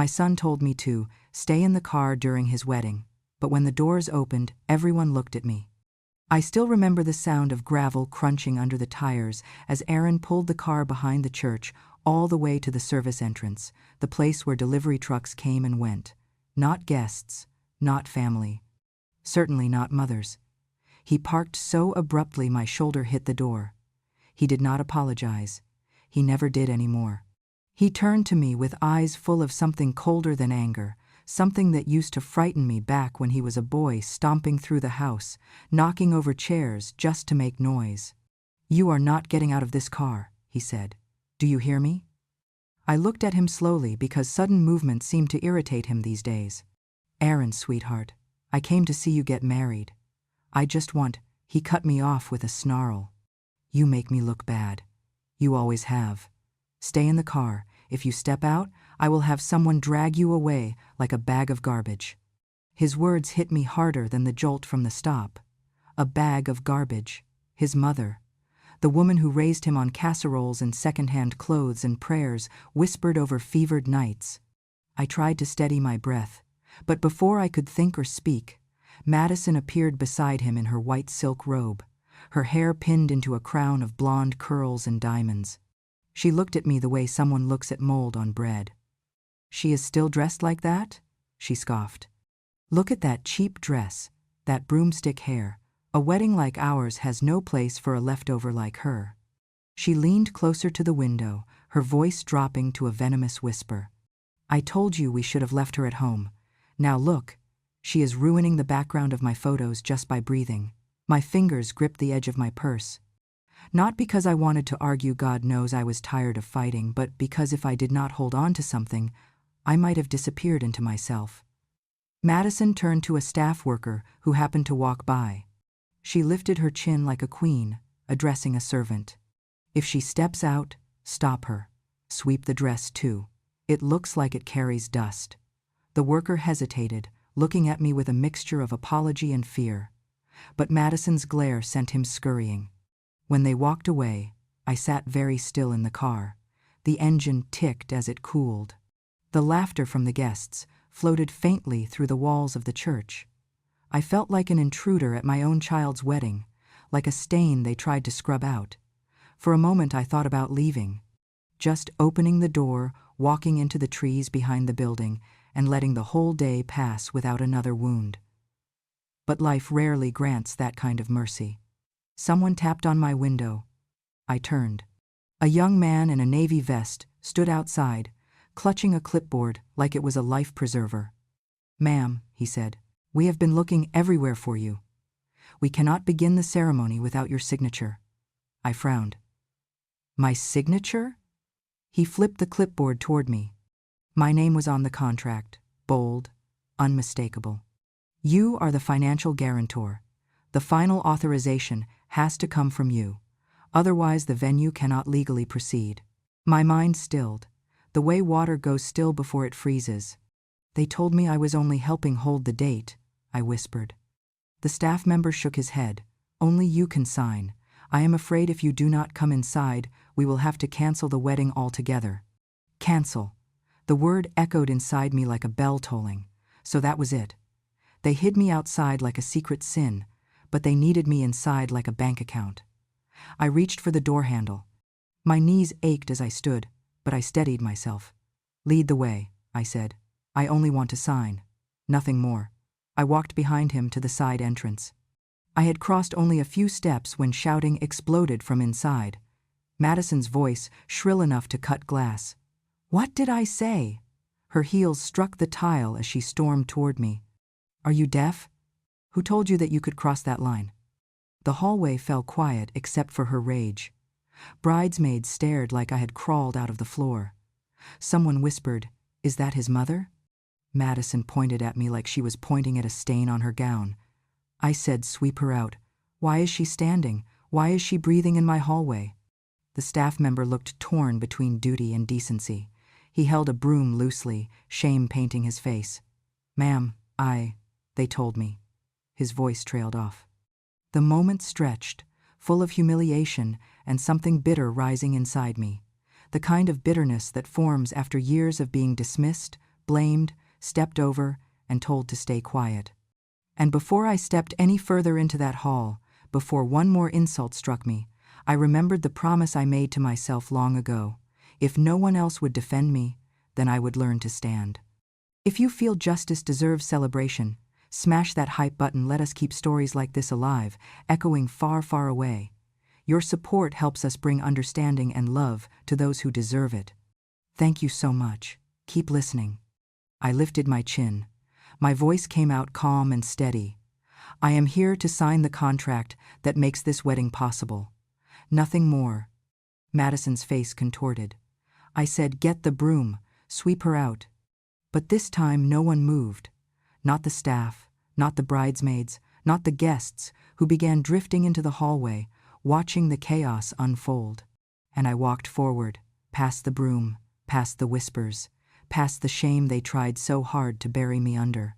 My son told me to stay in the car during his wedding, but when the doors opened, everyone looked at me. I still remember the sound of gravel crunching under the tires as Aaron pulled the car behind the church all the way to the service entrance, the place where delivery trucks came and went. Not guests, not family. Certainly not mothers. He parked so abruptly my shoulder hit the door. He did not apologize. He never did anymore. He turned to me with eyes full of something colder than anger, something that used to frighten me back when he was a boy stomping through the house, knocking over chairs just to make noise. "You are not getting out of this car," he said. "Do you hear me?" I looked at him slowly because sudden movement seemed to irritate him these days. "Aaron, sweetheart, I came to see you get married. I just want—" He cut me off with a snarl. "You make me look bad. You always have. Stay in the car. If you step out, I will have someone drag you away like a bag of garbage." His words hit me harder than the jolt from the stop. A bag of garbage. His mother, the woman who raised him on casseroles and second-hand clothes and prayers whispered over fevered nights. I tried to steady my breath, but before I could think or speak, Madison appeared beside him in her white silk robe, her hair pinned into a crown of blonde curls and diamonds. She looked at me the way someone looks at mold on bread. "She is still dressed like that?" she scoffed. "Look at that cheap dress, that broomstick hair. A wedding like ours has no place for a leftover like her." She leaned closer to the window, her voice dropping to a venomous whisper. "I told you we should have left her at home. Now look, she is ruining the background of my photos just by breathing." My fingers gripped the edge of my purse. Not because I wanted to argue God knows I was tired of fighting, but because if I did not hold on to something, I might have disappeared into myself. Madison turned to a staff worker who happened to walk by. She lifted her chin like a queen, addressing a servant. "If she steps out, stop her. Sweep the dress too. It looks like it carries dust." The worker hesitated, looking at me with a mixture of apology and fear. But Madison's glare sent him scurrying. When they walked away, I sat very still in the car. The engine ticked as it cooled. The laughter from the guests floated faintly through the walls of the church. I felt like an intruder at my own child's wedding, like a stain they tried to scrub out. For a moment I thought about leaving, just opening the door, walking into the trees behind the building, and letting the whole day pass without another wound. But life rarely grants that kind of mercy. Someone tapped on my window. I turned. A young man in a navy vest stood outside, clutching a clipboard like it was a life preserver. "Ma'am," he said, "we have been looking everywhere for you. We cannot begin the ceremony without your signature." I frowned. "My signature?" He flipped the clipboard toward me. My name was on the contract, bold, unmistakable. "You are the financial guarantor. The final authorization has to come from you. Otherwise, the venue cannot legally proceed." My mind stilled, the way water goes still before it freezes. "They told me I was only helping hold the date," I whispered. The staff member shook his head. "Only you can sign. I am afraid if you do not come inside, we will have to cancel the wedding altogether." Cancel. The word echoed inside me like a bell tolling. So that was it. They hid me outside like a secret sin, but they needed me inside like a bank account. I reached for the door handle. My knees ached as I stood, but I steadied myself. "Lead the way," I said. "I only want to sign. Nothing more." I walked behind him to the side entrance. I had crossed only a few steps when shouting exploded from inside. Madison's voice, shrill enough to cut glass. "What did I say?" Her heels struck the tile as she stormed toward me. "Are you deaf? Who told you that you could cross that line?" The hallway fell quiet except for her rage. Bridesmaids stared like I had crawled out of the floor. Someone whispered, "Is that his mother?" Madison pointed at me like she was pointing at a stain on her gown. I said, "Sweep her out. Why is she standing? Why is she breathing in my hallway?" The staff member looked torn between duty and decency. He held a broom loosely, shame painting his face. "Ma'am, they told me." His voice trailed off. The moment stretched, full of humiliation and something bitter rising inside me. The kind of bitterness that forms after years of being dismissed, blamed, stepped over, and told to stay quiet. And before I stepped any further into that hall, before one more insult struck me, I remembered the promise I made to myself long ago. If no one else would defend me, then I would learn to stand. If you feel justice deserves celebration, smash that hype button. Let us keep stories like this alive, echoing far, far away. Your support helps us bring understanding and love to those who deserve it. Thank you so much. Keep listening. I lifted my chin. My voice came out calm and steady. I am here to sign the contract that makes this wedding possible. Nothing more. Madison's face contorted. I said, "Get the broom, sweep her out." But this time no one moved. Not the staff, not the bridesmaids, not the guests, who began drifting into the hallway, watching the chaos unfold. And I walked forward, past the broom, past the whispers, past the shame they tried so hard to bury me under.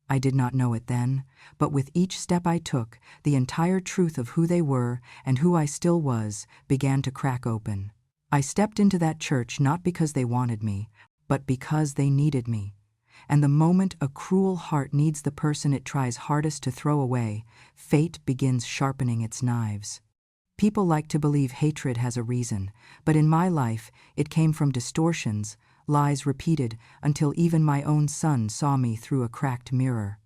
I did not know it then, but with each step I took, the entire truth of who they were and who I still was began to crack open. I stepped into that church not because they wanted me, but because they needed me. And the moment a cruel heart needs the person it tries hardest to throw away, fate begins sharpening its knives. People like to believe hatred has a reason, but in my life it came from distortions, lies repeated until even my own son saw me through a cracked mirror.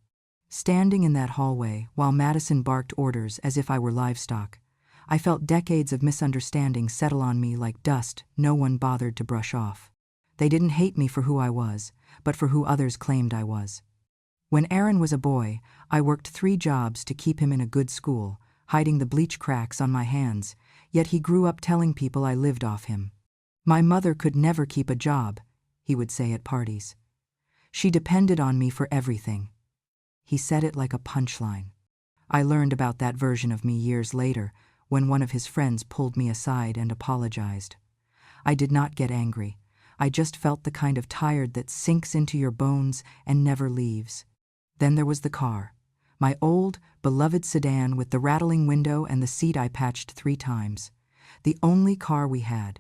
Standing in that hallway while Madison barked orders as if I were livestock, I felt decades of misunderstanding settle on me like dust no one bothered to brush off. They didn't hate me for who I was, but for who others claimed I was. When Aaron was a boy, I worked 3 jobs to keep him in a good school, hiding the bleach cracks on my hands, yet he grew up telling people I lived off him. My mother could never keep a job, he would say at parties. She depended on me for everything. He said it like a punchline. I learned about that version of me years later, when one of his friends pulled me aside and apologized. I did not get angry. I just felt the kind of tired that sinks into your bones and never leaves. Then there was the car. My old, beloved sedan with the rattling window and the seat I patched 3 times. The only car we had.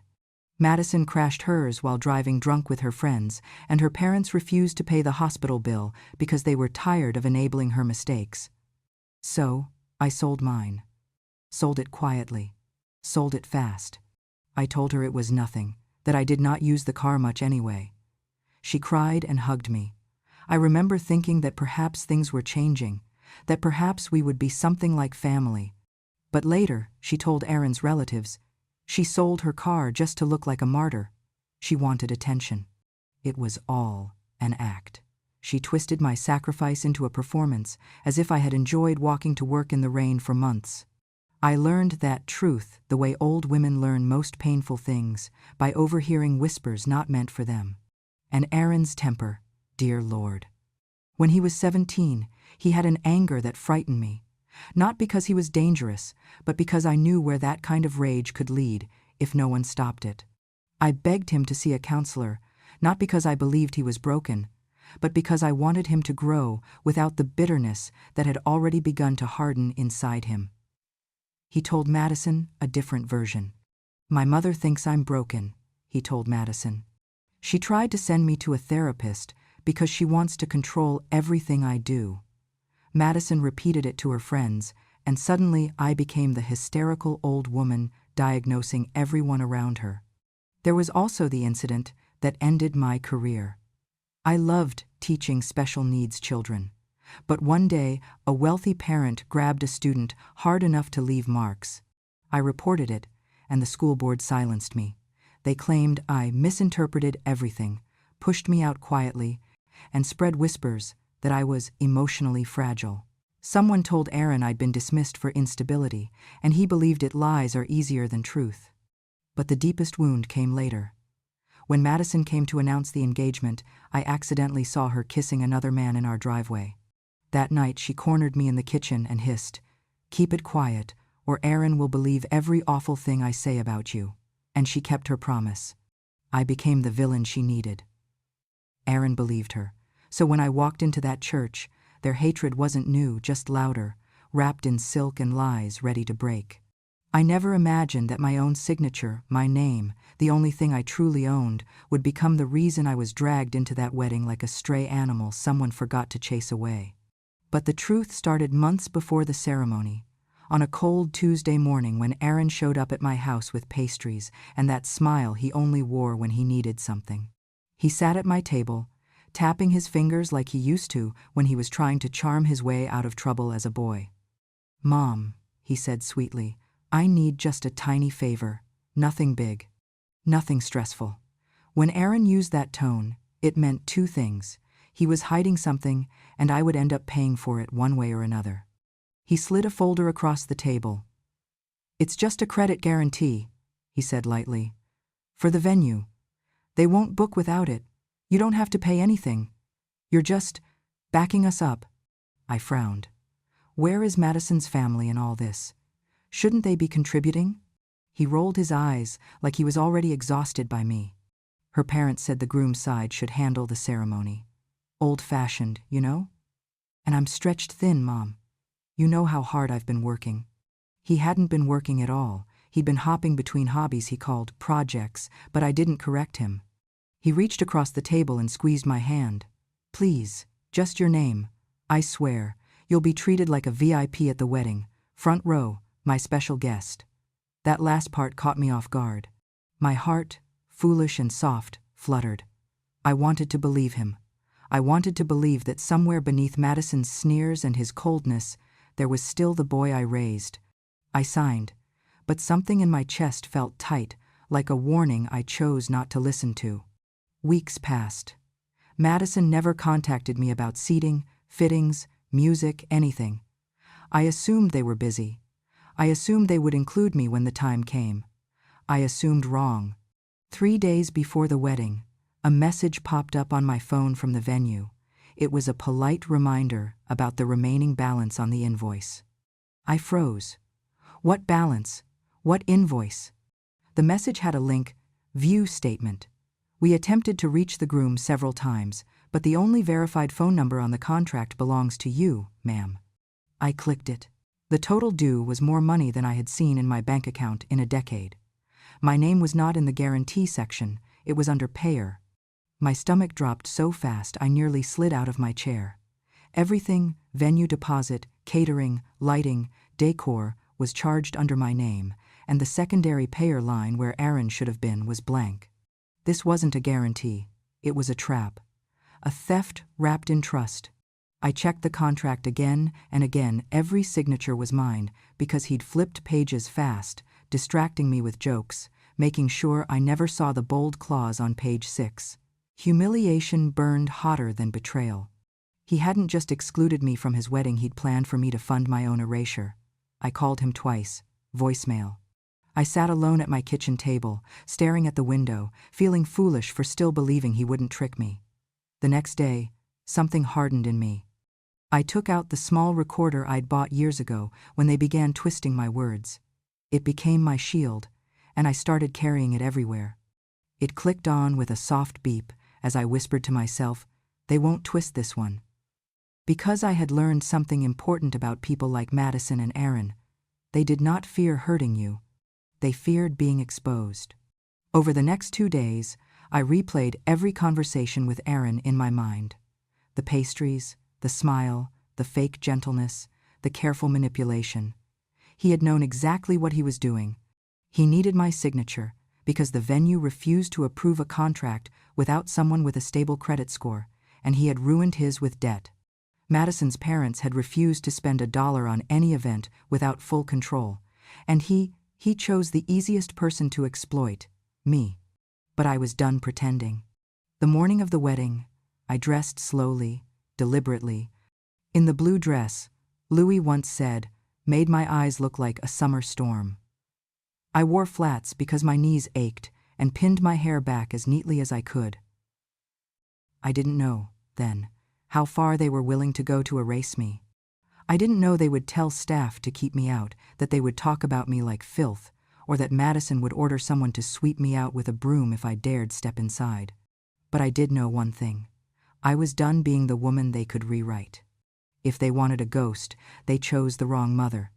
Madison crashed hers while driving drunk with her friends, and her parents refused to pay the hospital bill because they were tired of enabling her mistakes. So, I sold mine. Sold it quietly. Sold it fast. I told her it was nothing, that I did not use the car much anyway. She cried and hugged me. I remember thinking that perhaps things were changing, that perhaps we would be something like family. But later, she told Aaron's relatives, she sold her car just to look like a martyr. She wanted attention. It was all an act. She twisted my sacrifice into a performance, as if I had enjoyed walking to work in the rain for months. I learned that truth the way old women learn most painful things, by overhearing whispers not meant for them. And Aaron's temper, dear Lord. When he was 17, he had an anger that frightened me. Not because he was dangerous, but because I knew where that kind of rage could lead if no one stopped it. I begged him to see a counselor, not because I believed he was broken, but because I wanted him to grow without the bitterness that had already begun to harden inside him. He told Madison a different version. My mother thinks I'm broken, he told Madison. She tried to send me to a therapist because she wants to control everything I do. Madison repeated it to her friends, and suddenly I became the hysterical old woman diagnosing everyone around her. There was also the incident that ended my career. I loved teaching special needs children, but one day a wealthy parent grabbed a student hard enough to leave marks. I reported it, and the school board silenced me. They claimed I misinterpreted everything, pushed me out quietly, and spread whispers that I was emotionally fragile. Someone told Aaron I'd been dismissed for instability, and he believed it lies are easier than truth. But the deepest wound came later. When Madison came to announce the engagement, I accidentally saw her kissing another man in our driveway. That night she cornered me in the kitchen and hissed, "Keep it quiet, or Aaron will believe every awful thing I say about you." And she kept her promise. I became the villain she needed. Aaron believed her. So when I walked into that church, their hatred wasn't new, just louder, wrapped in silk and lies ready to break. I never imagined that my own signature, my name, the only thing I truly owned, would become the reason I was dragged into that wedding like a stray animal someone forgot to chase away. But the truth started months before the ceremony, on a cold Tuesday morning when Aaron showed up at my house with pastries and that smile he only wore when he needed something. He sat at my table, tapping his fingers like he used to when he was trying to charm his way out of trouble as a boy. "Mom," he said sweetly, "I need just a tiny favor. Nothing big. Nothing stressful." When Aaron used that tone, it meant two things. He was hiding something, and I would end up paying for it one way or another. He slid a folder across the table. "It's just a credit guarantee," he said lightly. "For the venue. They won't book without it. You don't have to pay anything. You're just backing us up." I frowned. Where is Madison's family in all this? Shouldn't they be contributing? He rolled his eyes like he was already exhausted by me. "Her parents said the groom's side should handle the ceremony. Old-fashioned, you know? And I'm stretched thin, Mom. You know how hard I've been working." He hadn't been working at all. He'd been hopping between hobbies he called projects, but I didn't correct him. He reached across the table and squeezed my hand. "Please, just your name. I swear, you'll be treated like a VIP at the wedding. Front row, my special guest." That last part caught me off guard. My heart, foolish and soft, fluttered. I wanted to believe him. I wanted to believe that somewhere beneath Madison's sneers and his coldness, there was still the boy I raised. I signed, but something in my chest felt tight, like a warning I chose not to listen to. Weeks passed. Madison never contacted me about seating, fittings, music, anything. I assumed they were busy. I assumed they would include me when the time came. I assumed wrong. 3 days before the wedding, a message popped up on my phone from the venue. It was a polite reminder about the remaining balance on the invoice. I froze. What balance? What invoice? The message had a link, "View statement." We attempted to reach the groom several times, but the only verified phone number on the contract belongs to you, ma'am. I clicked it. The total due was more money than I had seen in my bank account in a decade. My name was not in the guarantee section, it was under payer. My stomach dropped so fast I nearly slid out of my chair. Everything, venue deposit, catering, lighting, decor, was charged under my name, and the secondary payer line where Aaron should have been was blank. This wasn't a guarantee, it was a trap. A theft wrapped in trust. I checked the contract again and again. Every signature was mine because he'd flipped pages fast, distracting me with jokes, making sure I never saw the bold clause on page 6. Humiliation burned hotter than betrayal. He hadn't just excluded me from his wedding, he'd planned for me to fund my own erasure. I called him twice, voicemail. I sat alone at my kitchen table, staring at the window, feeling foolish for still believing he wouldn't trick me. The next day, something hardened in me. I took out the small recorder I'd bought years ago when they began twisting my words. It became my shield, and I started carrying it everywhere. It clicked on with a soft beep as I whispered to myself, "They won't twist this one." Because I had learned something important about people like Madison and Aaron. They did not fear hurting you. They feared being exposed. Over the next 2 days, I replayed every conversation with Aaron in my mind. The pastries, the smile, the fake gentleness, the careful manipulation. He had known exactly what he was doing. He needed my signature because the venue refused to approve a contract without someone with a stable credit score, and he had ruined his with debt. Madison's parents had refused to spend $1 on any event without full control, and he chose the easiest person to exploit, me. But I was done pretending. The morning of the wedding, I dressed slowly, deliberately. In the blue dress, Louis once said, made my eyes look like a summer storm. I wore flats because my knees ached and pinned my hair back as neatly as I could. I didn't know, then, how far they were willing to go to erase me. I didn't know they would tell staff to keep me out, that they would talk about me like filth, or that Madison would order someone to sweep me out with a broom if I dared step inside. But I did know one thing. I was done being the woman they could rewrite. If they wanted a ghost, they chose the wrong mother.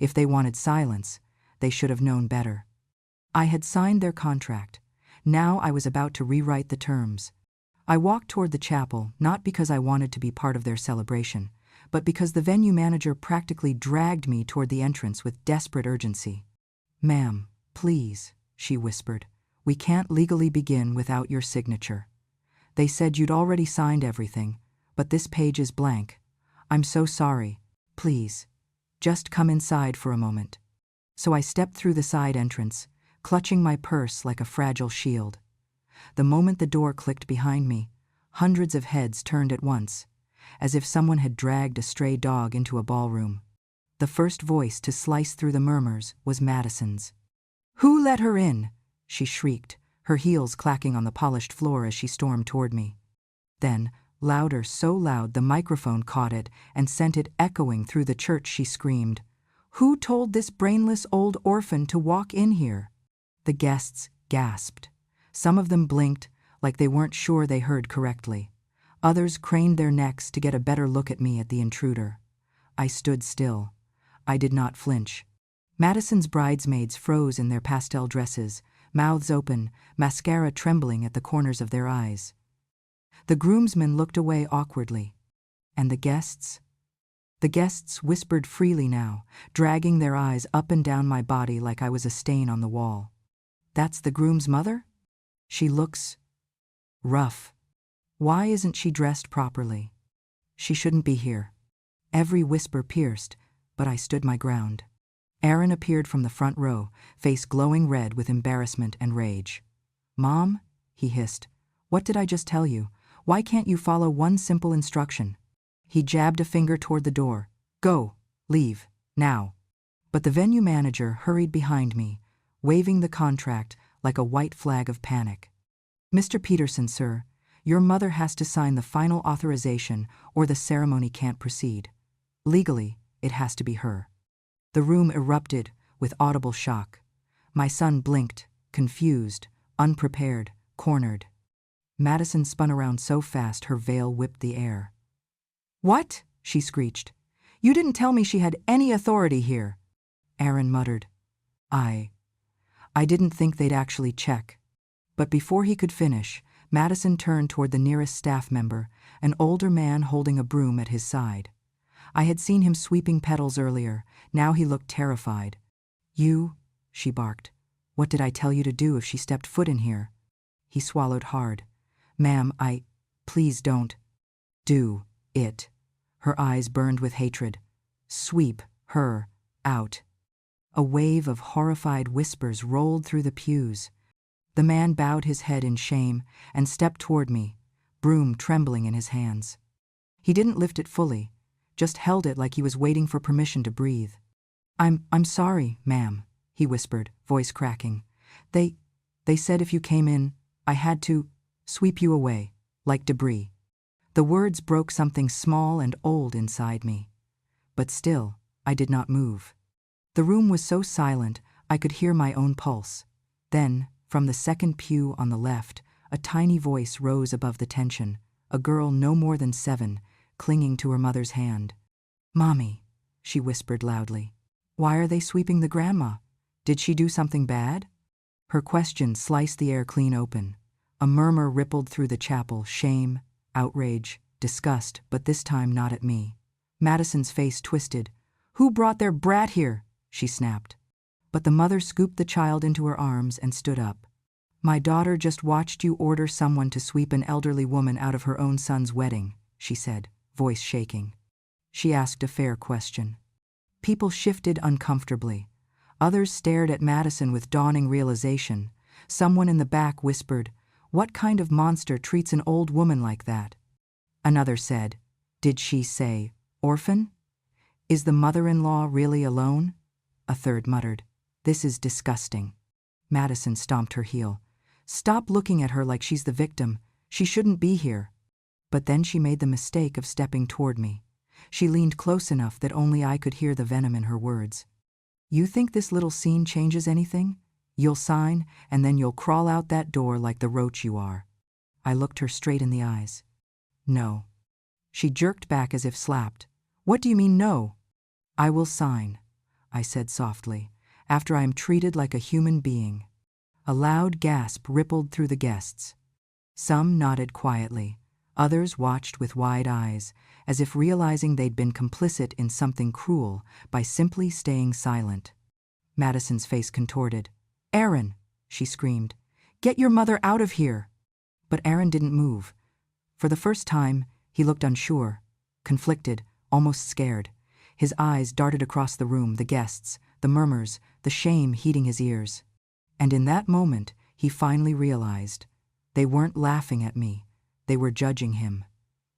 If they wanted silence, They should have known better. I had signed their contract. Now I was about to rewrite the terms. I walked toward the chapel, not because I wanted to be part of their celebration, but because the venue manager practically dragged me toward the entrance with desperate urgency. "Ma'am, please," she whispered. "We can't legally begin without your signature. They said you'd already signed everything, but this page is blank. I'm so sorry. Please, just come inside for a moment." So I stepped through the side entrance, clutching my purse like a fragile shield. The moment the door clicked behind me, hundreds of heads turned at once, as if someone had dragged a stray dog into a ballroom. The first voice to slice through the murmurs was Madison's. "Who let her in?" she shrieked, her heels clacking on the polished floor as she stormed toward me. Then, louder, so loud the microphone caught it and sent it echoing through the church, she screamed, "Who told this brainless old orphan to walk in here?" The guests gasped. Some of them blinked, like they weren't sure they heard correctly. Others craned their necks to get a better look at me, at the intruder. I stood still. I did not flinch. Madison's bridesmaids froze in their pastel dresses, mouths open, mascara trembling at the corners of their eyes. The groomsmen looked away awkwardly. And the guests? The guests whispered freely now, dragging their eyes up and down my body like I was a stain on the wall. "That's the groom's mother? She looks rough. Why isn't she dressed properly? She shouldn't be here." Every whisper pierced, but I stood my ground. Aaron appeared from the front row, face glowing red with embarrassment and rage. "Mom," he hissed, "what did I just tell you? Why can't you follow one simple instruction?" He jabbed a finger toward the door. "Go, leave, now." But the venue manager hurried behind me, waving the contract like a white flag of panic. "Mr. Peterson, sir, your mother has to sign the final authorization or the ceremony can't proceed. Legally, it has to be her." The room erupted with audible shock. My son blinked, confused, unprepared, cornered. Madison spun around so fast her veil whipped the air. "What?" she screeched. "You didn't tell me she had any authority here." Aaron muttered. I didn't think they'd actually check." But before he could finish, Madison turned toward the nearest staff member, an older man holding a broom at his side. I had seen him sweeping petals earlier. Now he looked terrified. "You," she barked. "What did I tell you to do if she stepped foot in here?" He swallowed hard. "Ma'am, please don't do it." Her eyes burned with hatred. "Sweep her out." A wave of horrified whispers rolled through the pews. The man bowed his head in shame and stepped toward me, broom trembling in his hands. He didn't lift it fully, just held it like he was waiting for permission to breathe. I'm sorry, ma'am," he whispered, voice cracking. They said if you came in, I had to sweep you away, like debris." The words broke something small and old inside me. But still, I did not move. The room was so silent, I could hear my own pulse. Then, from the second pew on the left, a tiny voice rose above the tension, a girl no more than 7, clinging to her mother's hand. "Mommy," she whispered loudly. "Why are they sweeping the grandma? Did she do something bad?" Her question sliced the air clean open. A murmur rippled through the chapel, shame, outrage, disgust, but this time not at me. Madison's face twisted. "Who brought their brat here?" she snapped. But the mother scooped the child into her arms and stood up. "My daughter just watched you order someone to sweep an elderly woman out of her own son's wedding," she said, voice shaking. She asked a fair question. People shifted uncomfortably. Others stared at Madison with dawning realization. Someone in the back whispered, "What kind of monster treats an old woman like that?" Another said, "Did she say orphan? Is the mother-in-law really alone?" A third muttered, "This is disgusting." Madison stomped her heel. "Stop looking at her like she's the victim. She shouldn't be here." But then she made the mistake of stepping toward me. She leaned close enough that only I could hear the venom in her words. "You think this little scene changes anything? You'll sign, and then you'll crawl out that door like the roach you are." I looked her straight in the eyes. "No." She jerked back as if slapped. "What do you mean, no?" "I will sign," I said softly, after I am treated like a human being." A loud gasp rippled through the guests. Some nodded quietly. Others watched with wide eyes, as if realizing they'd been complicit in something cruel by simply staying silent. Madison's face contorted. "Aaron," she screamed, "get your mother out of here!" But Aaron didn't move. For the first time, he looked unsure, conflicted, almost scared. His eyes darted across the room, the guests, the murmurs, the shame heating his ears. And in that moment, he finally realized. They weren't laughing at me. They were judging him.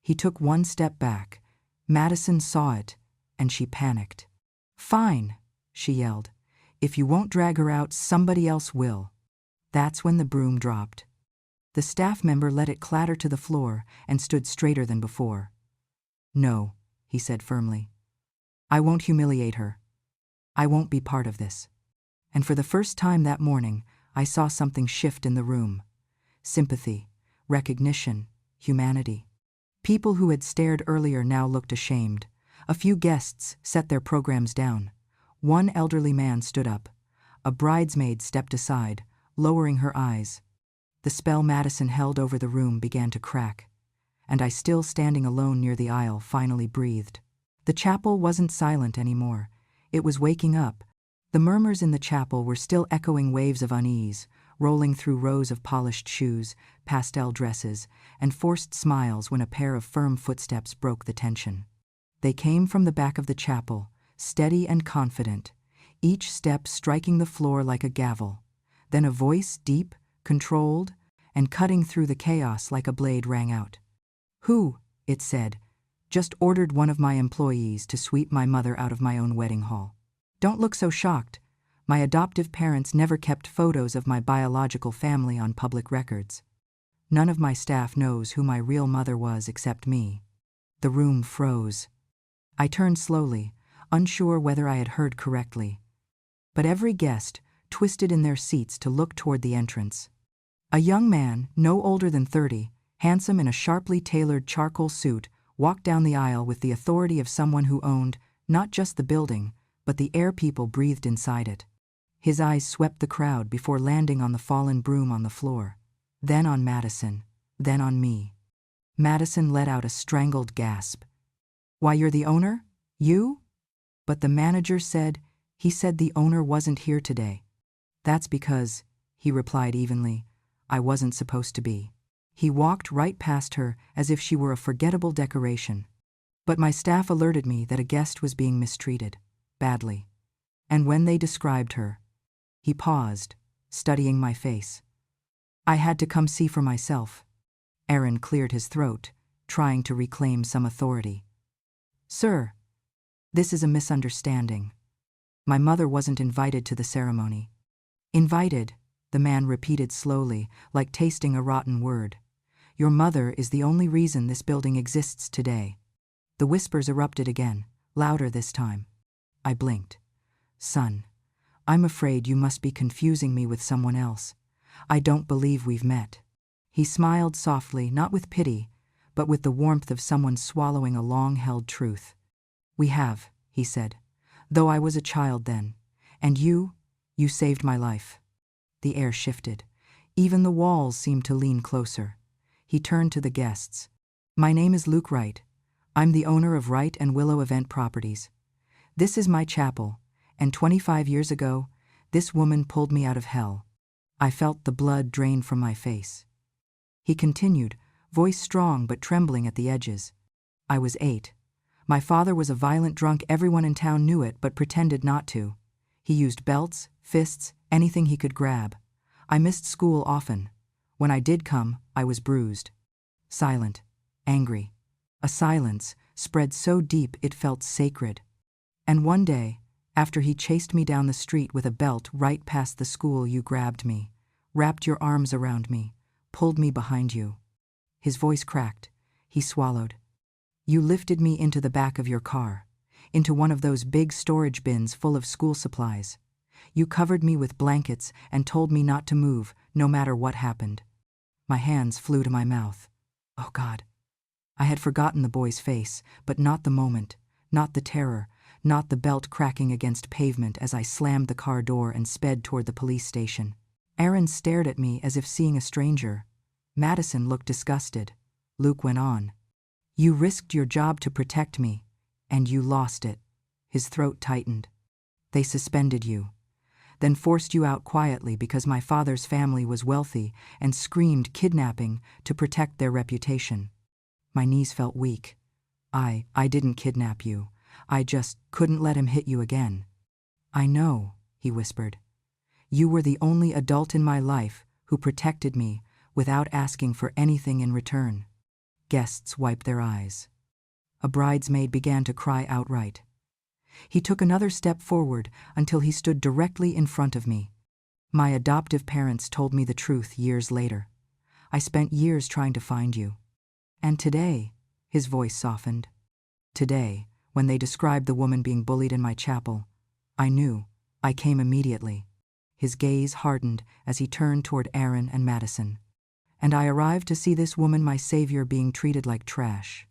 He took one step back. Madison saw it, and she panicked. "Fine," she yelled. "If you won't drag her out, somebody else will." That's when the broom dropped. The staff member let it clatter to the floor and stood straighter than before. "No," he said firmly. "I won't humiliate her. I won't be part of this." And for the first time that morning, I saw something shift in the room. Sympathy, recognition, humanity. People who had stared earlier now looked ashamed. A few guests set their programs down. One elderly man stood up. A bridesmaid stepped aside, lowering her eyes. The spell Madison held over the room began to crack, and I, still standing alone near the aisle, finally breathed. The chapel wasn't silent anymore. It was waking up. The murmurs in the chapel were still echoing waves of unease, rolling through rows of polished shoes, pastel dresses, and forced smiles when a pair of firm footsteps broke the tension. They came from the back of the chapel, steady and confident, each step striking the floor like a gavel. Then a voice, deep, controlled, and cutting through the chaos like a blade, rang out. "Who," it said, "just ordered one of my employees to sweep my mother out of my own wedding hall? Don't look so shocked. My adoptive parents never kept photos of my biological family on public records. None of my staff knows who my real mother was except me." The room froze. I turned slowly, unsure whether I had heard correctly. But every guest twisted in their seats to look toward the entrance. A young man, no older than 30, handsome in a sharply tailored charcoal suit, walked down the aisle with the authority of someone who owned not just the building, but the air people breathed inside it. His eyes swept the crowd before landing on the fallen broom on the floor, then on Madison, then on me. Madison let out a strangled gasp. "Why, you're the owner? You?" But the manager said, "He said the owner wasn't here today." "That's because," he replied evenly, "I wasn't supposed to be." He walked right past her as if she were a forgettable decoration. But my staff alerted me that a guest was being mistreated, badly. And when they described her, he paused, studying my face. "I had to come see for myself." Aaron cleared his throat, trying to reclaim some authority. "Sir, this is a misunderstanding. My mother wasn't invited to the ceremony." "Invited," the man repeated slowly, like tasting a rotten word. "Your mother is the only reason this building exists today." The whispers erupted again, louder this time. I blinked. "Son, I'm afraid you must be confusing me with someone else. I don't believe we've met." He smiled softly, not with pity, but with the warmth of someone swallowing a long-held truth. "We have," he said, "though I was a child then. And you saved my life." The air shifted. Even the walls seemed to lean closer. He turned to the guests. "My name is Luke Wright. I'm the owner of Wright and Willow Event Properties. This is my chapel, and 25 years ago, this woman pulled me out of hell." I felt the blood drain from my face. He continued, voice strong but trembling at the edges. "I was 8. My father was a violent drunk. Everyone in town knew it but pretended not to. He used belts, fists, anything he could grab. I missed school often. When I did come, I was bruised. Silent, angry. A silence spread so deep it felt sacred. And one day, after he chased me down the street with a belt right past the school, you grabbed me, wrapped your arms around me, pulled me behind you." His voice cracked. He swallowed. "You lifted me into the back of your car, into one of those big storage bins full of school supplies. You covered me with blankets and told me not to move, no matter what happened." My hands flew to my mouth. Oh God. I had forgotten the boy's face, but not the moment, not the terror, not the belt cracking against pavement as I slammed the car door and sped toward the police station. Aaron stared at me as if seeing a stranger. Madison looked disgusted. Luke went on. You risked your job to protect me, and you lost it. His throat tightened. They suspended you, then forced you out quietly because my father's family was wealthy and screamed kidnapping to protect their reputation. My knees felt weak. I didn't kidnap you. I just couldn't let him hit you again. I know, he whispered. You were the only adult in my life who protected me without asking for anything in return. Guests wiped their eyes. A bridesmaid began to cry outright. He took another step forward until he stood directly in front of me. My adoptive parents told me the truth years later. I spent years trying to find you. And today, his voice softened. Today, when they described the woman being bullied in my chapel, I knew. I came immediately. His gaze hardened as he turned toward Aaron and Madison. And I arrived to see this woman, my savior, being treated like trash.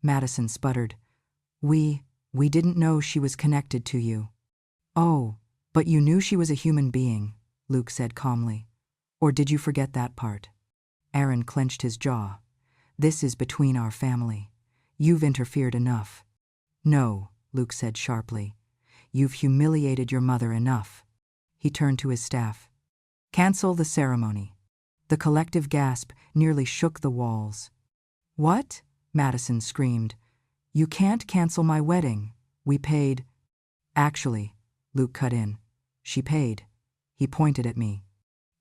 Madison sputtered. We didn't know she was connected to you. Oh, but you knew she was a human being, Luke said calmly. Or did you forget that part? Aaron clenched his jaw. This is between our family. You've interfered enough. No, Luke said sharply. You've humiliated your mother enough. He turned to his staff. Cancel the ceremony. The collective gasp nearly shook the walls. What? Madison screamed. You can't cancel my wedding. We paid. Actually, Luke cut in. She paid. He pointed at me.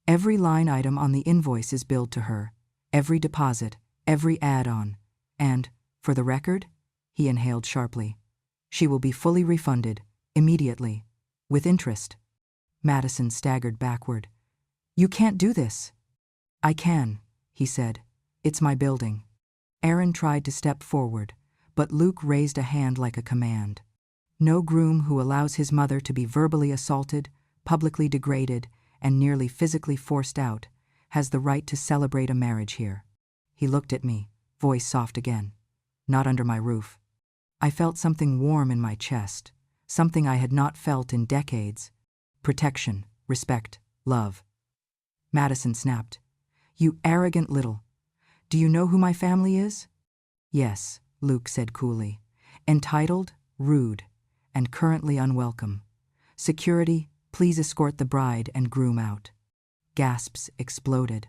Every line item on the invoice is billed to her. Every deposit, every add-on. And, for the record, he inhaled sharply, she will be fully refunded, immediately, with interest. Madison staggered backward. You can't do this. I can, he said. It's my building. Aaron tried to step forward, but Luke raised a hand like a command. No groom who allows his mother to be verbally assaulted, publicly degraded, and nearly physically forced out has the right to celebrate a marriage here. He looked at me, voice soft again. Not under my roof. I felt something warm in my chest, something I had not felt in decades. Protection, respect, love. Madison snapped. You arrogant little. Do you know who my family is? Yes, Luke said coolly. Entitled, rude, and currently unwelcome. Security, please escort the bride and groom out. Gasps exploded.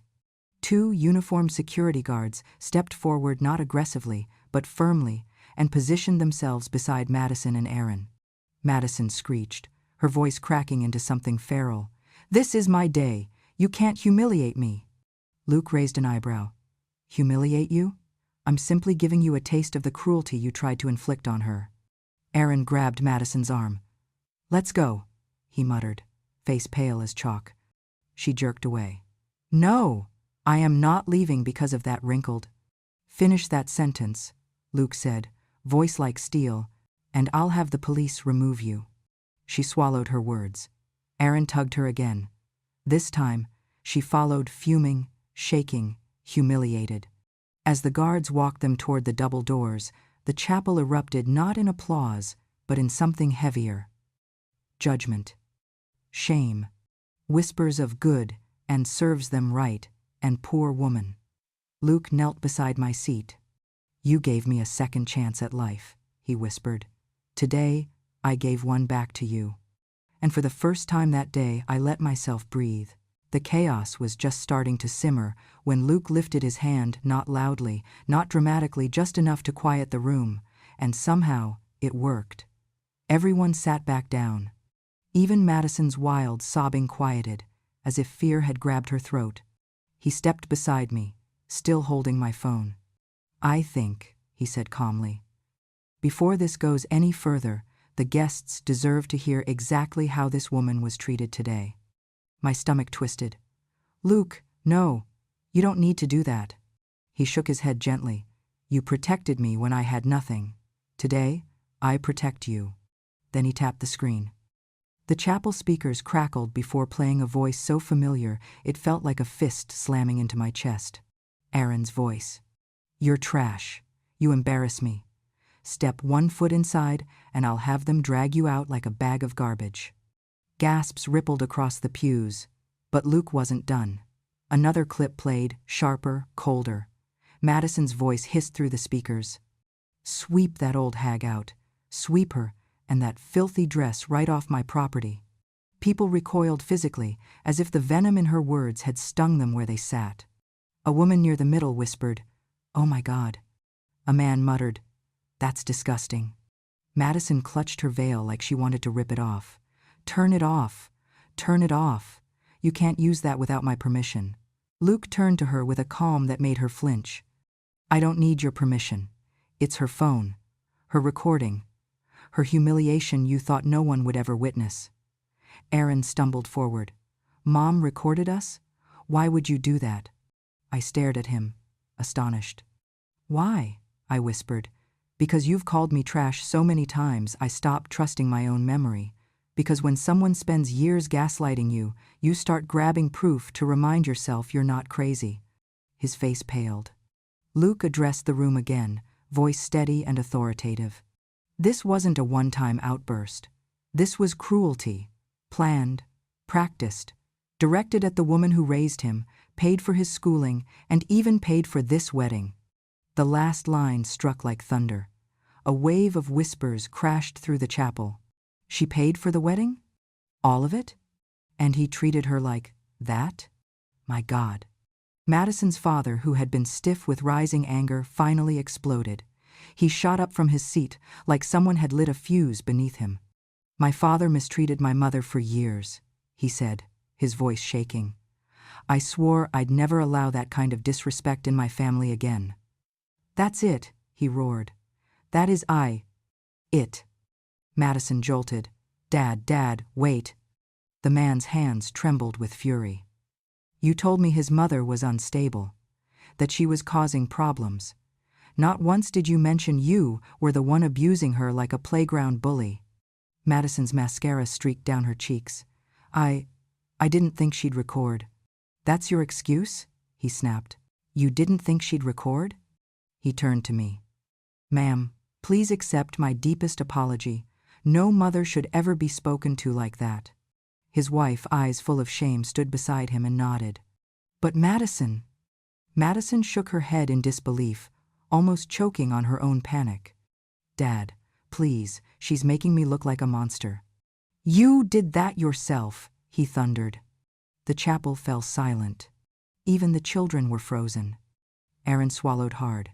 2 uniformed security guards stepped forward not aggressively, but firmly, and positioned themselves beside Madison and Aaron. Madison screeched, her voice cracking into something feral. This is my day. You can't humiliate me. Luke raised an eyebrow. Humiliate you? I'm simply giving you a taste of the cruelty you tried to inflict on her. Aaron grabbed Madison's arm. Let's go, he muttered, face pale as chalk. She jerked away. No, I am not leaving because of that wrinkled. Finish that sentence, Luke said, voice like steel, and I'll have the police remove you. She swallowed her words. Aaron tugged her again. This time, she followed, fuming, shaking, humiliated. As the guards walked them toward the double doors, the chapel erupted not in applause, but in something heavier. Judgment. Shame. Whispers of good, and serves them right, and poor woman. Luke knelt beside my seat. You gave me a second chance at life, he whispered. Today, I gave one back to you. And for the first time that day, I let myself breathe. The chaos was just starting to simmer when Luke lifted his hand, not loudly, not dramatically, just enough to quiet the room, and somehow it worked. Everyone sat back down. Even Madison's wild sobbing quieted, as if fear had grabbed her throat. He stepped beside me, still holding my phone. I think, he said calmly, before this goes any further, the guests deserve to hear exactly how this woman was treated today. My stomach twisted. Luke, no, you don't need to do that. He shook his head gently. You protected me when I had nothing. Today, I protect you. Then he tapped the screen. The chapel speakers crackled before playing a voice so familiar it felt like a fist slamming into my chest. Aaron's voice. You're trash. You embarrass me. Step 1 foot inside, and I'll have them drag you out like a bag of garbage. Gasps rippled across the pews, but Luke wasn't done. Another clip played, sharper, colder. Madison's voice hissed through the speakers. Sweep that old hag out. Sweep her, and that filthy dress right off my property. People recoiled physically, as if the venom in her words had stung them where they sat. A woman near the middle whispered, "Oh my God." A man muttered, "That's disgusting." Madison clutched her veil like she wanted to rip it off. "Turn it off. Turn it off. You can't use that without my permission." Luke turned to her with a calm that made her flinch. "I don't need your permission. It's her phone, her recording, her humiliation you thought no one would ever witness." Aaron stumbled forward. "Mom recorded us? Why would you do that?" I stared at him, astonished. "Why?" I whispered. "Because you've called me trash so many times I stopped trusting my own memory. Because when someone spends years gaslighting you, you start grabbing proof to remind yourself you're not crazy." His face paled. Luke addressed the room again, voice steady and authoritative. This wasn't a one-time outburst. This was cruelty. Planned, practiced, directed at the woman who raised him, paid for his schooling, and even paid for this wedding. The last line struck like thunder. A wave of whispers crashed through the chapel. She paid for the wedding? All of it? And he treated her like that? My God. Madison's father, who had been stiff with rising anger, finally exploded. He shot up from his seat like someone had lit a fuse beneath him. "My father mistreated my mother for years," he said, his voice shaking. "I swore I'd never allow that kind of disrespect in my family again." "That's it," he roared. "That is it." Madison jolted. Dad, wait." The man's hands trembled with fury. "You told me his mother was unstable, that she was causing problems. Not once did you mention you were the one abusing her like a playground bully." Madison's mascara streaked down her cheeks. I didn't think she'd record." "That's your excuse?" he snapped. "You didn't think she'd record?" He turned to me. "Ma'am, please accept my deepest apology. No mother should ever be spoken to like that." His wife, eyes full of shame, stood beside him and nodded. "But Madison..." Madison shook her head in disbelief, almost choking on her own panic. "Dad, please, she's making me look like a monster." "You did that yourself," he thundered. The chapel fell silent. Even the children were frozen. Aaron swallowed hard.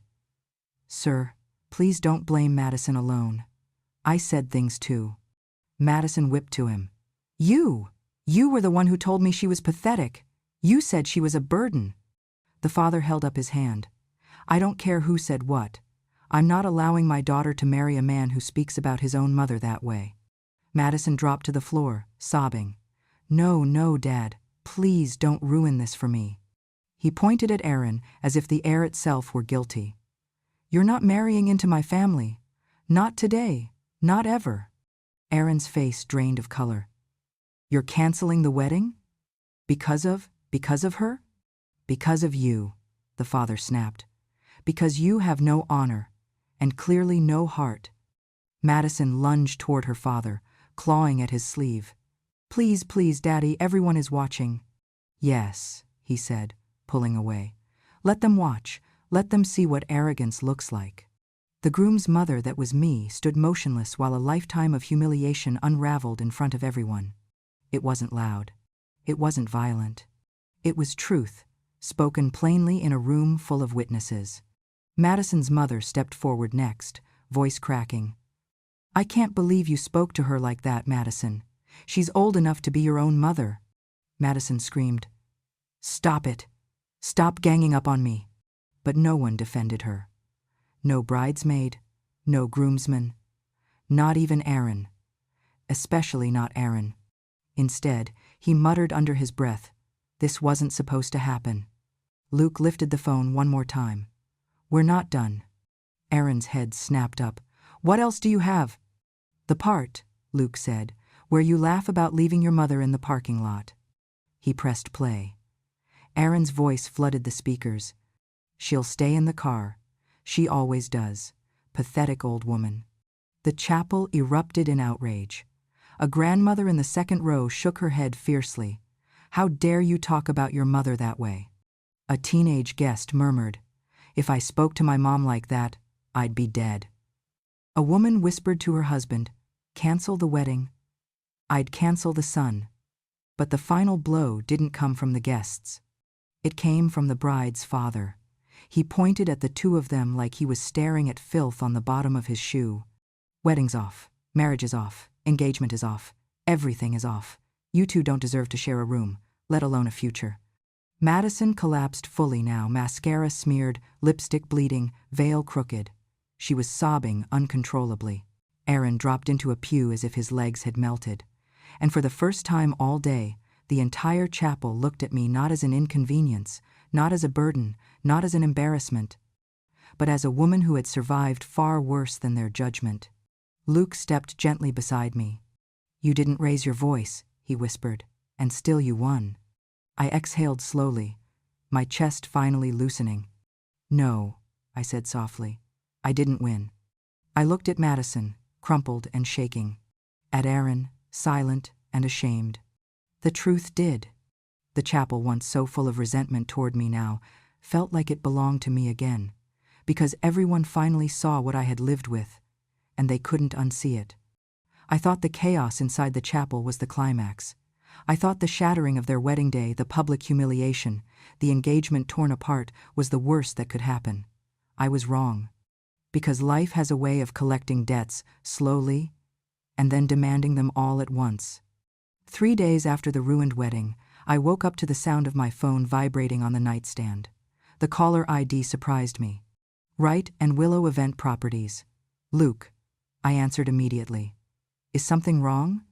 "Sir, please don't blame Madison alone. I said things too." Madison whipped to him. You were the one who told me she was pathetic. You said she was a burden." The father held up his hand. "I don't care who said what. I'm not allowing my daughter to marry a man who speaks about his own mother that way." Madison dropped to the floor, sobbing. No, Dad. Please don't ruin this for me." He pointed at Aaron as if the heir itself were guilty. "You're not marrying into my family. Not today. Not ever." Aaron's face drained of color. "You're canceling the wedding? Because of her?" "Because of you," the father snapped. "Because you have no honor, and clearly no heart." Madison lunged toward her father, clawing at his sleeve. Please, Daddy, everyone is watching." "Yes," he said, pulling away. "Let them watch. Let them see what arrogance looks like." The groom's mother, that was me, stood motionless while a lifetime of humiliation unraveled in front of everyone. It wasn't loud. It wasn't violent. It was truth, spoken plainly in a room full of witnesses. Madison's mother stepped forward next, voice cracking. "I can't believe you spoke to her like that, Madison. She's old enough to be your own mother." Madison screamed, "Stop it! Stop ganging up on me!" But no one defended her. No bridesmaid, no groomsman, not even Aaron. Especially not Aaron. Instead, he muttered under his breath, "This wasn't supposed to happen." Luke lifted the phone one more time. "We're not done." Aaron's head snapped up. "What else do you have?" "The part," Luke said, "where you laugh about leaving your mother in the parking lot." He pressed play. Aaron's voice flooded the speakers. "She'll stay in the car. She always does. pathetic old woman. The chapel erupted in outrage. A grandmother in the second row shook her head fiercely. "How dare you talk about your mother that way?" A teenage guest murmured, "If I spoke to my mom like that, I'd be dead." A woman whispered to her husband, "Cancel the wedding." "I'd cancel the son." But the final blow didn't come from the guests. It came from the bride's father. He pointed at the two of them like he was staring at filth on the bottom of his shoe. "Wedding's off. Marriage is off. Engagement is off. Everything is off. You two don't deserve to share a room, let alone a future." Madison collapsed fully now, mascara smeared, lipstick bleeding, veil crooked. She was sobbing uncontrollably. Aaron dropped into a pew as if his legs had melted. And for the first time all day, the entire chapel looked at me not as an inconvenience, not as a burden, not as an embarrassment, but as a woman who had survived far worse than their judgment. Luke stepped gently beside me. "You didn't raise your voice," he whispered, "and still you won." I exhaled slowly, my chest finally loosening. "No," I said softly, "I didn't win." I looked at Madison, crumpled and shaking. At Aaron, silent and ashamed. The truth did. The chapel, once so full of resentment toward me now, felt like it belonged to me again, because everyone finally saw what I had lived with, and they couldn't unsee it. I thought the chaos inside the chapel was the climax. I thought the shattering of their wedding day, the public humiliation, the engagement torn apart, was the worst that could happen. I was wrong. Because life has a way of collecting debts slowly and then demanding them all at once. 3 days after the ruined wedding, I woke up to the sound of my phone vibrating on the nightstand. The caller ID surprised me. "Wright and Willow Event Properties." "Luke," I answered immediately. "Is something wrong?"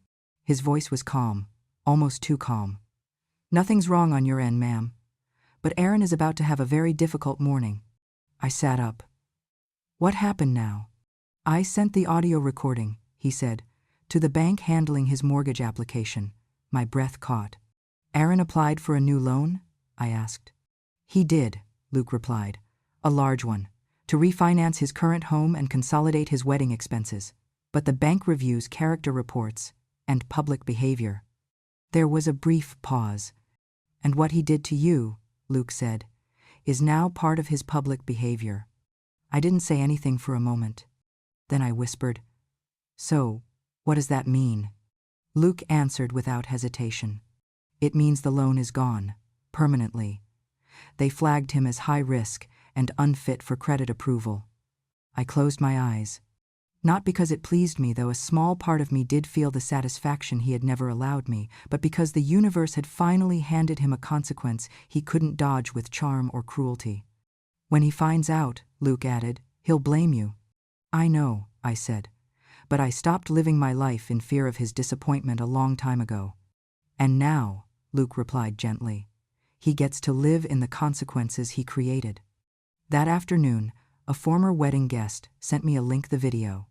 His voice was calm, almost too calm. "Nothing's wrong on your end, ma'am. But Aaron is about to have a very difficult morning." I sat up. "What happened now?" "I sent the audio recording," he said, "to the bank handling his mortgage application." My breath caught. "Aaron applied for a new loan?" I asked. "He did," Luke replied. "A large one, to refinance his current home and consolidate his wedding expenses. But the bank reviews character reports and public behavior." There was a brief pause. "And what he did to you," Luke said, "is now part of his public behavior." I didn't say anything for a moment. Then I whispered, "So, what does that mean?" Luke answered without hesitation. "It means the loan is gone, permanently. They flagged him as high risk and unfit for credit approval." I closed my eyes. Not because it pleased me, though a small part of me did feel the satisfaction he had never allowed me, but because the universe had finally handed him a consequence he couldn't dodge with charm or cruelty. "When he finds out," Luke added, "he'll blame you." "I know," I said, "but I stopped living my life in fear of his disappointment a long time ago." "And now," Luke replied gently, "he gets to live in the consequences he created." That afternoon, a former wedding guest sent me a link to the video.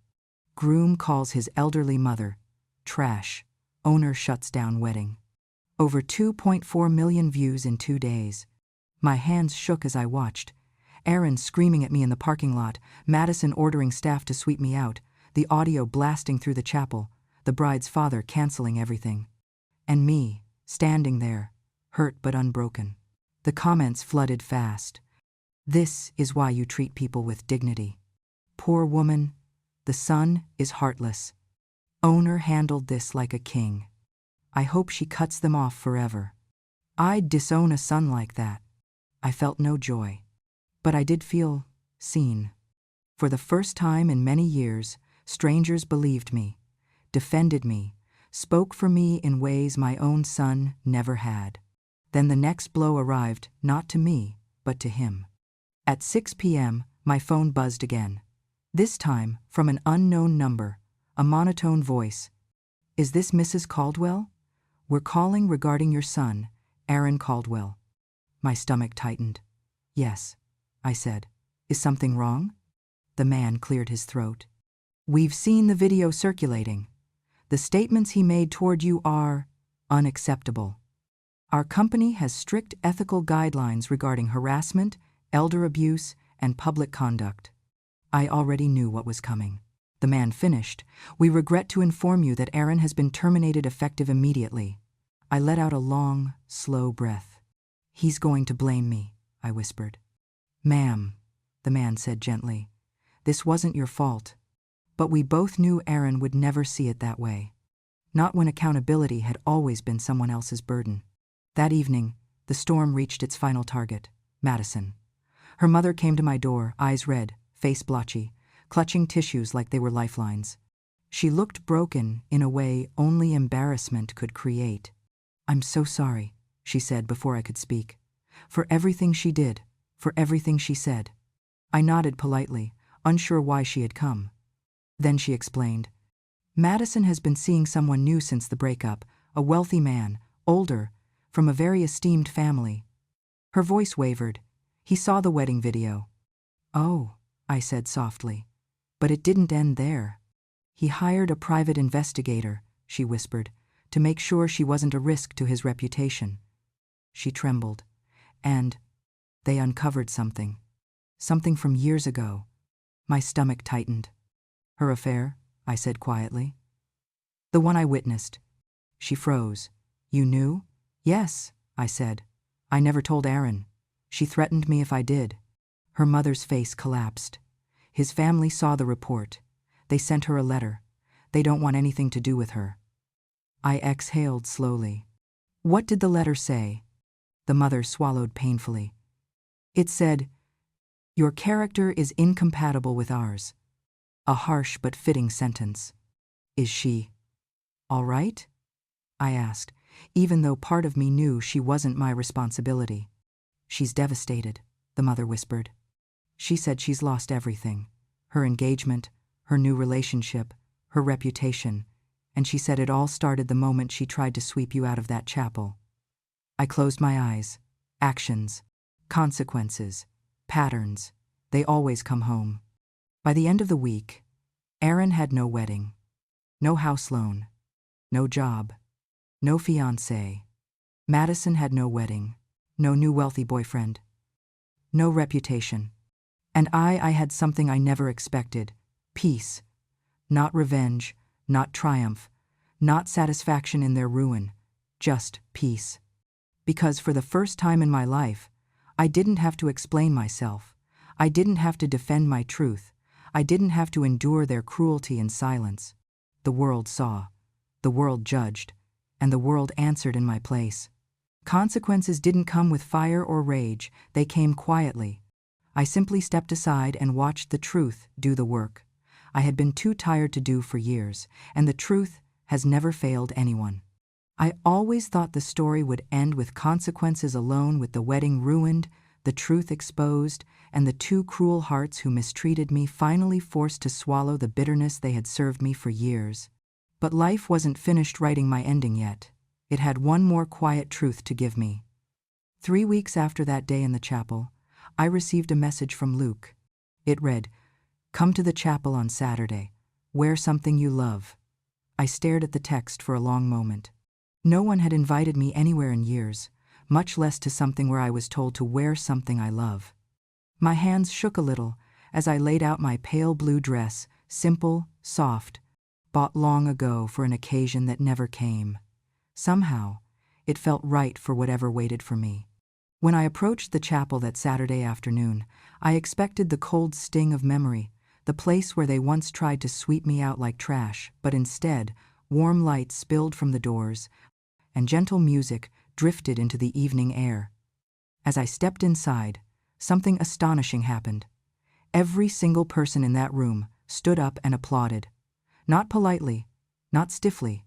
Groom calls his elderly mother trash. Owner shuts down wedding. Over 2.4 million views in 2 days. My hands shook as I watched. Aaron screaming at me in the parking lot, Madison ordering staff to sweep me out, the audio blasting through the chapel, the bride's father canceling everything. And me, standing there, hurt but unbroken. The comments flooded fast. "This is why you treat people with dignity. Poor woman. The son is heartless. Owner handled this like a king. I hope she cuts them off forever. I'd disown a son like that." I felt no joy. But I did feel seen. For the first time in many years, strangers believed me, defended me, spoke for me in ways my own son never had. Then the next blow arrived, not to me, but to him. At 6 p.m., my phone buzzed again. This time, from an unknown number, a monotone voice. "Is this Mrs. Caldwell? We're calling regarding your son, Aaron Caldwell." My stomach tightened. "Yes," I said. "Is something wrong?" The man cleared his throat. "We've seen the video circulating. The statements he made toward you are unacceptable. Our company has strict ethical guidelines regarding harassment, elder abuse, and public conduct." I already knew what was coming. The man finished. We regret to inform you that Aaron has been terminated effective immediately. I let out a long, slow breath. He's going to blame me, I whispered. Ma'am, the man said gently, this wasn't your fault. But we both knew Aaron would never see it that way. Not when accountability had always been someone else's burden. That evening, the storm reached its final target, Madison. Her mother came to my door, eyes red, face blotchy, clutching tissues like they were lifelines. She looked broken in a way only embarrassment could create. I'm so sorry, she said before I could speak. For everything she did, for everything she said. I nodded politely, unsure why she had come. Then she explained. Madison has been seeing someone new since the breakup, a wealthy man, older, from a very esteemed family. Her voice wavered. He saw the wedding video. Oh, I said softly. But it didn't end there. He hired a private investigator, she whispered, to make sure she wasn't a risk to his reputation. She trembled. And they uncovered something. Something from years ago. My stomach tightened. Her affair? I said quietly. The one I witnessed. She froze. You knew? Yes, I said. I never told Aaron. She threatened me if I did. Her mother's face collapsed. His family saw the report. They sent her a letter. They don't want anything to do with her. I exhaled slowly. What did the letter say? The mother swallowed painfully. It said, your character is incompatible with ours. A harsh but fitting sentence. Is she all right? I asked, even though part of me knew she wasn't my responsibility. She's devastated, the mother whispered. She said she's lost everything. Her engagement, her new relationship, her reputation, and she said it all started the moment she tried to sweep you out of that chapel. I closed my eyes. Actions, consequences, patterns, they always come home. By the end of the week, Aaron had no wedding, no house loan, no job, no fiancé. Madison had no wedding, no new wealthy boyfriend, no reputation. And I had something I never expected, peace. Not revenge, not triumph, not satisfaction in their ruin, just peace. Because for the first time in my life, I didn't have to explain myself. I didn't have to defend my truth. I didn't have to endure their cruelty in silence. The world saw, the world judged, and the world answered in my place. Consequences didn't come with fire or rage, they came quietly. I simply stepped aside and watched the truth do the work I had been too tired to do for years, and the truth has never failed anyone. I always thought the story would end with consequences alone, with the wedding ruined, the truth exposed, and the two cruel hearts who mistreated me finally forced to swallow the bitterness they had served me for years. But life wasn't finished writing my ending yet. It had one more quiet truth to give me. 3 weeks after that day in the chapel, I received a message from Luke. It read, "Come to the chapel on Saturday. Wear something you love." I stared at the text for a long moment. No one had invited me anywhere in years, much less to something where I was told to wear something I love. My hands shook a little as I laid out my pale blue dress, simple, soft, bought long ago for an occasion that never came. Somehow, it felt right for whatever waited for me. When I approached the chapel that Saturday afternoon, I expected the cold sting of memory, the place where they once tried to sweep me out like trash, but instead, warm light spilled from the doors, and gentle music drifted into the evening air. As I stepped inside, something astonishing happened. Every single person in that room stood up and applauded. Not politely, not stiffly,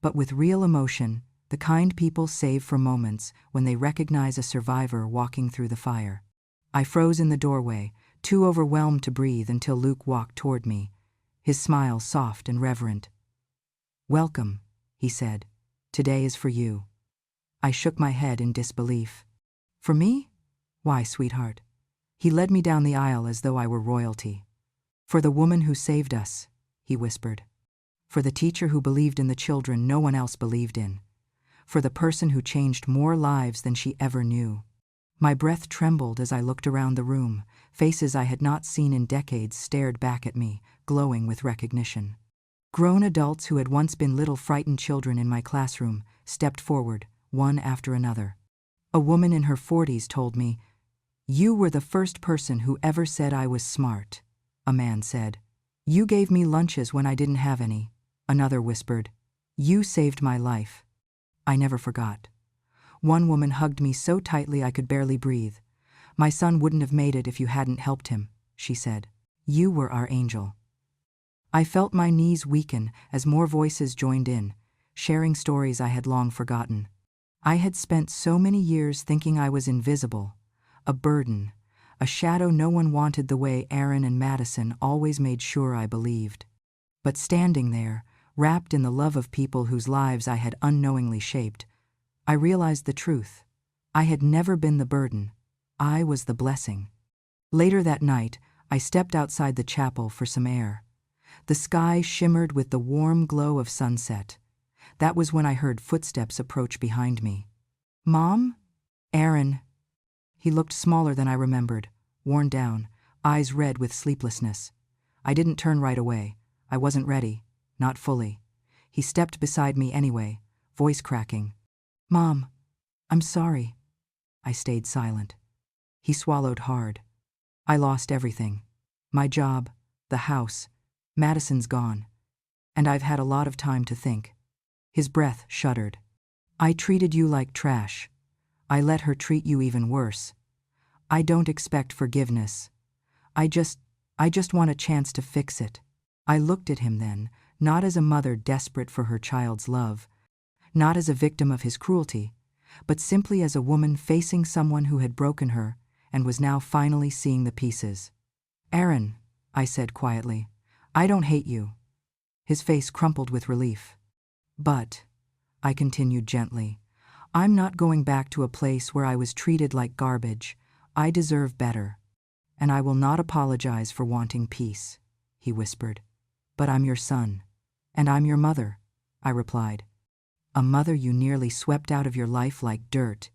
but with real emotion, the kind people save for moments when they recognize a survivor walking through the fire. I froze in the doorway, too overwhelmed to breathe, until Luke walked toward me, his smile soft and reverent. "Welcome," he said. "Today is for you." I shook my head in disbelief. "For me? Why, sweetheart?" He led me down the aisle as though I were royalty. "For the woman who saved us," he whispered. "For the teacher who believed in the children no one else believed in. For the person who changed more lives than she ever knew." My breath trembled as I looked around the room. Faces I had not seen in decades stared back at me, glowing with recognition. Grown adults who had once been little frightened children in my classroom stepped forward, one after another. A woman in her 40s told me, "You were the first person who ever said I was smart." A man said, "You gave me lunches when I didn't have any." Another whispered, "You saved my life." I never forgot. One woman hugged me so tightly I could barely breathe. "My son wouldn't have made it if you hadn't helped him," she said. "You were our angel." I felt my knees weaken as more voices joined in, sharing stories I had long forgotten. I had spent so many years thinking I was invisible, a burden, a shadow no one wanted the way Aaron and Madison always made sure I believed. But standing there, wrapped in the love of people whose lives I had unknowingly shaped, I realized the truth. I had never been the burden. I was the blessing. Later that night, I stepped outside the chapel for some air. The sky shimmered with the warm glow of sunset. That was when I heard footsteps approach behind me. "Mom?" "Aaron." He looked smaller than I remembered, worn down, eyes red with sleeplessness. I didn't turn right away. I wasn't ready, not fully. He stepped beside me anyway, voice cracking. "Mom, I'm sorry." I stayed silent. He swallowed hard. "I lost everything. My job, the house. Madison's gone. And I've had a lot of time to think." His breath shuddered. "I treated you like trash. I let her treat you even worse. I don't expect forgiveness. I just want a chance to fix it." I looked at him then, not as a mother desperate for her child's love, not as a victim of his cruelty, but simply as a woman facing someone who had broken her and was now finally seeing the pieces. "Aaron," I said quietly, "I don't hate you." His face crumpled with relief. "But," I continued gently, "I'm not going back to a place where I was treated like garbage. I deserve better. And I will not apologize for wanting peace," he whispered. "But I'm your son. And I'm your mother," I replied. "A mother you nearly swept out of your life like dirt.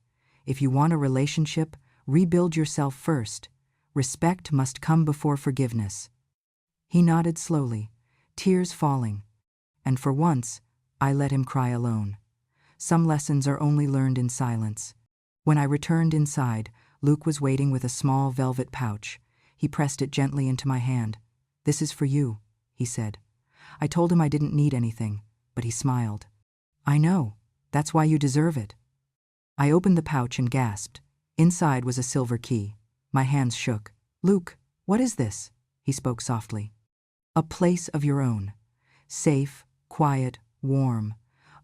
If you want a relationship, rebuild yourself first. Respect must come before forgiveness." He nodded slowly, tears falling, and for once, I let him cry alone. Some lessons are only learned in silence. When I returned inside, Luke was waiting with a small velvet pouch. He pressed it gently into my hand. "This is for you," he said. I told him I didn't need anything, but he smiled. "I know. That's why you deserve it." I opened the pouch and gasped. Inside was a silver key. My hands shook. "Luke, what is this?" He spoke softly. "A place of your own. Safe, quiet, warm.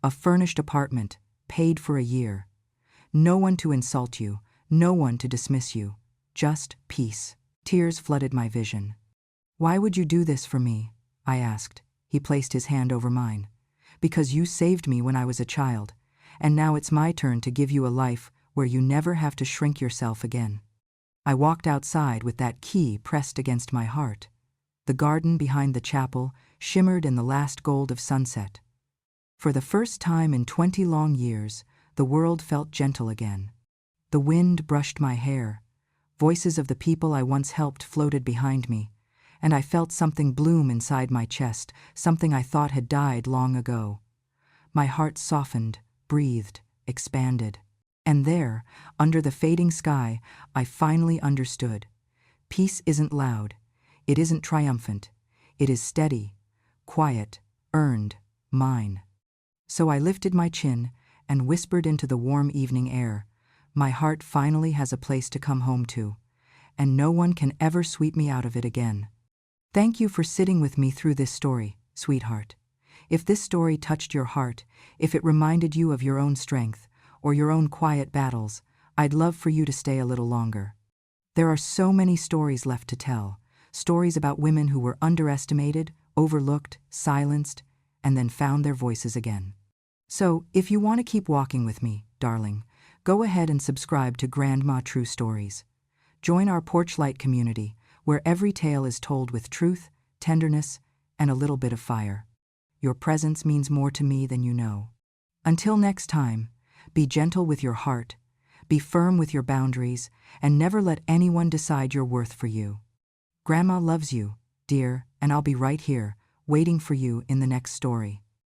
A furnished apartment, paid for a year. No one to insult you, no one to dismiss you. Just peace." Tears flooded my vision. "Why would you do this for me?" I asked. He placed his hand over mine. "Because you saved me when I was a child, and now it's my turn to give you a life where you never have to shrink yourself again." I walked outside with that key pressed against my heart. The garden behind the chapel shimmered in the last gold of sunset. For the first time in 20 long years, the world felt gentle again. The wind brushed my hair. Voices of the people I once helped floated behind me, and I felt something bloom inside my chest, something I thought had died long ago. My heart softened, breathed, expanded. And there, under the fading sky, I finally understood. Peace isn't loud. It isn't triumphant. It is steady, quiet, earned, mine. So I lifted my chin and whispered into the warm evening air, "My heart finally has a place to come home to, and no one can ever sweep me out of it again." Thank you for sitting with me through this story, sweetheart. If this story touched your heart, if it reminded you of your own strength or your own quiet battles, I'd love for you to stay a little longer. There are so many stories left to tell, stories about women who were underestimated, overlooked, silenced, and then found their voices again. So, if you want to keep walking with me, darling, go ahead and subscribe to Grandma True Stories. Join our Porch Light community, where every tale is told with truth, tenderness, and a little bit of fire. Your presence means more to me than you know. Until next time, be gentle with your heart, Be firm with your boundaries, and never let anyone decide your worth for you. Grandma loves you, dear, and I'll be right here, waiting for you in the next story.